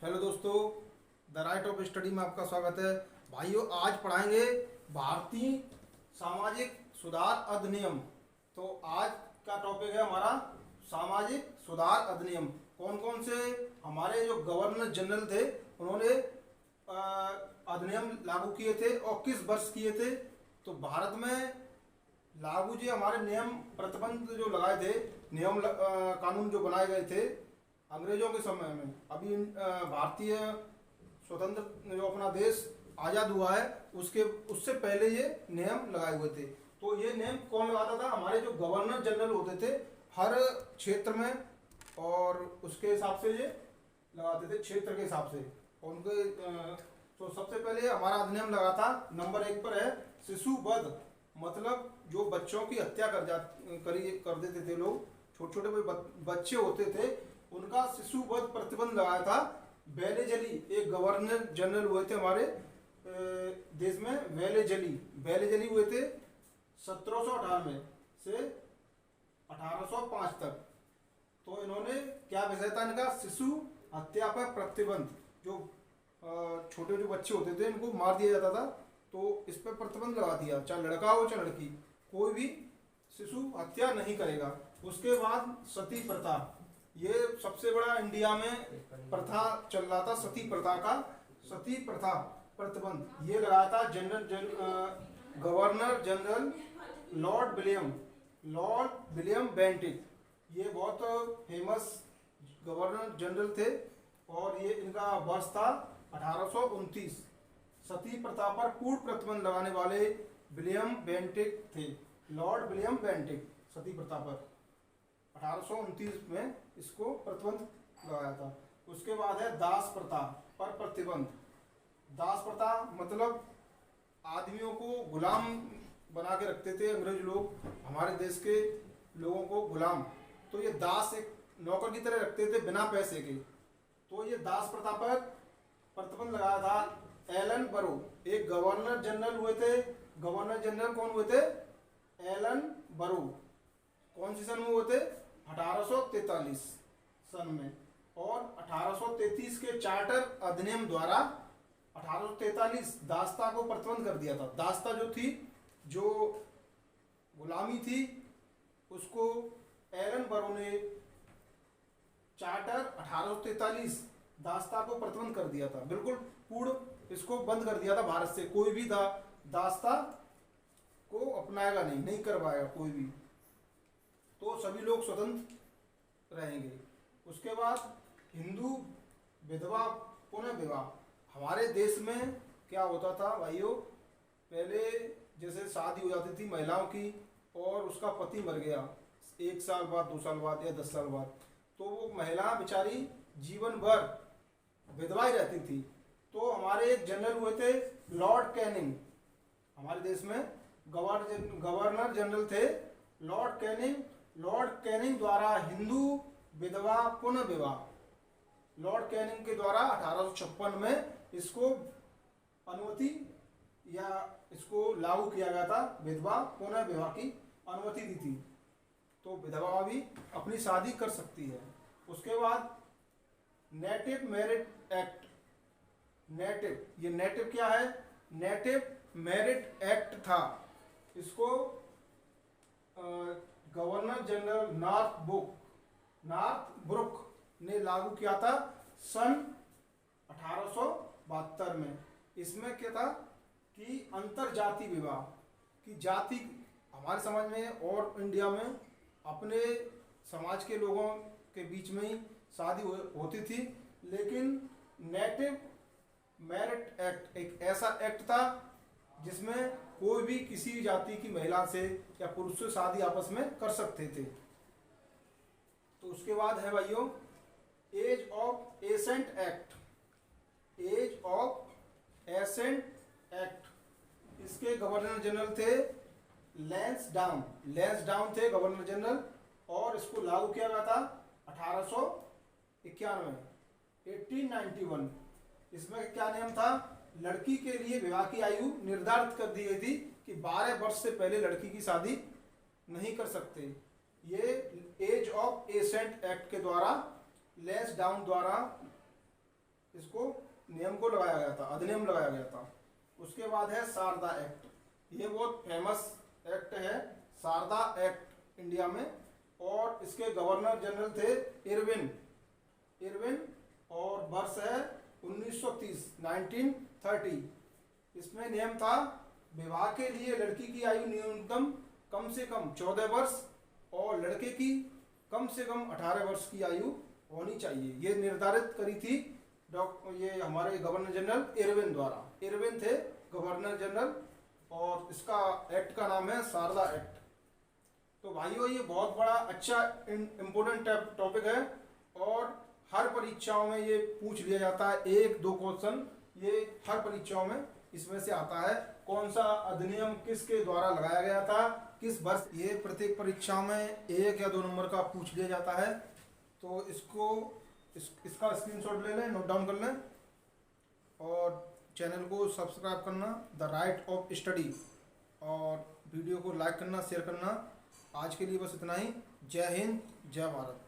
Hello दोस्तों, the right of study में आपका स्वागत है। भाइयों, आज पढ़ाएंगे भारतीय सामाजिक सुधार अधिनियम। तो आज का टॉपिक है हमारा सामाजिक सुधार अधिनियम। कौन कौन से हमारे जो गवर्नर जनरल थे उन्होंने अधिनियम लागू किए थे और किस वर्ष किए थे। तो भारत में लागू जी हमारे नियम प्रतिबंध जो लगाए थे, कानून जो बनाए गए थे अंग्रेजों के समय में। अभी भारतीय स्वतंत्र जो अपना देश आज़ाद हुआ है उससे पहले ये नियम लगाए हुए थे। तो ये नियम कौन लगाता था? हमारे जो गवर्नर जनरल होते थे हर क्षेत्र में, और उसके हिसाब से ये लगाते थे, क्षेत्र के हिसाब से उनके। तो सबसे पहले हमारा अधिनियम लगा था, नंबर 1 पर है शिशु वध। मतलब जो बच्चों की हत्या कर देते थे लोग, छोटे छोटे बच्चे होते थे, उनका शिशु वध प्रतिबंध लगाया था। वेलेजली एक गवर्नर जनरल हुए थे हमारे देश में, वेलेजली हुए थे 1798 से 1805 तक। तो इन्होंने क्या विषय था इनका? शिशु हत्या पर प्रतिबंध। जो छोटे जो बच्चे होते थे इनको मार दिया जाता था, तो इस पर प्रतिबंध लगा दिया, चाहे लड़का हो चाहे लड़की, कोई भी शिशु हत्या नहीं करेगा। उसके बाद सती प्रथा, ये सबसे बड़ा इंडिया में प्रथा चल रहा था, सती प्रथा प्रतिबंध ये लगाया था governor general Lord William Bentinck. ये बहुत फेमस गवर्नर जनरल थे और ये इनका वर्ष था 1829। सती प्रथा पर पूर्ण प्रतिबंध लगाने वाले विलियम बेंटिक थे, लॉर्ड विलियम बेंटिक। सती प्रथा पर 1829 में इसको प्रतिबंध लगाया था। उसके बाद है दास प्रथा पर प्रतिबंध। दास प्रथा मतलब आदमियों को गुलाम बना के रखते थे अंग्रेज लोग, हमारे देश के लोगों को गुलाम। तो ये दास एक नौकर की तरह रखते थे बिना पैसे के। तो ये दास प्रथा पर प्रतिबंध लगाया था एलन बरो, एक गवर्नर जनरल हुए थे। गवर्नर जनरल कौन हुए थे? एलन बरो। कौन सी सन में हुए थे? 1843 सन में। और 1833 के चार्टर अधिनियम द्वारा 1843 दास्ता को प्रतिबंध कर दिया था। दास्ता जो थी, जो गुलामी थी, उसको एलन बरो ने चार्टर 1843 दास्ता को प्रतिबंध कर दिया था, बिल्कुल पूर्ण इसको बंद कर दिया था। भारत से कोई भी दास्ता को अपनाएगा नहीं कर पाएगा कोई भी, तो सभी लोग स्वतंत्र रहेंगे। उसके बाद हिंदू विधवा पुनः विवाह। हमारे देश में क्या होता था भाइयों, पहले जैसे शादी हो जाती थी महिलाओं की और उसका पति मर गया 1 साल बाद, 2 साल बाद या 10 साल बाद, तो वो महिला बेचारी जीवन भर विधवा ही रहती थी। तो हमारे एक जनरल हुए थे लॉर्ड कैनिंग, हमारे देश में गवर्नर जनरल थे लॉर्ड कैनिंग। लॉर्ड कैनिंग द्वारा हिंदू विधवा पुनः विवाह, लॉर्ड कैनिंग के द्वारा 1856 में इसको अनुमति या इसको लागू किया गया था। विधवा पुनः विवाह की अनुमति दी थी, तो विधवा भी अपनी शादी कर सकती है। उसके बाद नेटिव मैरिट एक्ट। ये नेटिव क्या है? नेटिव मैरिट एक्ट था। इसको गवर्नर जनरल नॉर्थ ब्रुक ने लागू किया था सन 1872 में। इसमें क्या था कि अंतर जाति विवाह की जाति हमारे समाज में और इंडिया में अपने समाज के लोगों के बीच में ही शादी होती थी, लेकिन नेटिव मैरिट एक्ट एक ऐसा एक्ट था जिसमें कोई भी किसी जाति की महिला से या पुरुष से शादी आपस में कर सकते थे। तो उसके बाद है भाइयों एज ऑफ एसेंट एक्ट। एज ऑफ एसेंट एक्ट, इसके गवर्नर जनरल थे लैंसडाउन थे गवर्नर जनरल, और इसको लागू किया गया था 1891। इसमें क्या नियम था? लड़की के लिए विवाह की आयु निर्धारित कर दी गई थी कि 12 वर्ष से पहले लड़की की शादी नहीं कर सकते। ये एज ऑफ एसेंट एक्ट के द्वारा लैंसडाउन द्वारा इसको नियम को लगाया गया था, अधिनियम लगाया गया था। उसके बाद है शारदा एक्ट। ये बहुत फेमस एक्ट है, शारदा एक्ट इंडिया में। और इसके गवर्नर जनरल थे इरविन और वर्ष है 1930 1930। इसमें नियम था विवाह के लिए लड़की की आयु न्यूनतम कम से कम 14 वर्ष और लड़के की कम से कम 18 वर्ष की आयु होनी चाहिए। ये निर्धारित करी थी ये हमारे गवर्नर जनरल इरविन द्वारा। इरविन थे गवर्नर जनरल और इसका एक्ट का नाम है शारदा एक्ट। तो भाइयों ये बहुत बड़ा अच्छा इम्पोर्टेंट टॉपिक है और हर परीक्षाओं में ये पूछ लिया जाता है। 1-2 क्वेश्चन ये हर परीक्षाओं में इसमें से आता है। कौन सा अधिनियम किसके द्वारा लगाया गया था, किस वर्ष, ये प्रत्येक परीक्षा में 1 या 2 नंबर का पूछ लिया जाता है। तो इसका स्क्रीनशॉट ले लें, नोट डाउन कर लें और चैनल को सब्सक्राइब करना द राइट ऑफ स्टडी और वीडियो को लाइक करना, शेयर करना। आज के लिए बस इतना ही। जय हिंद, जय भारत।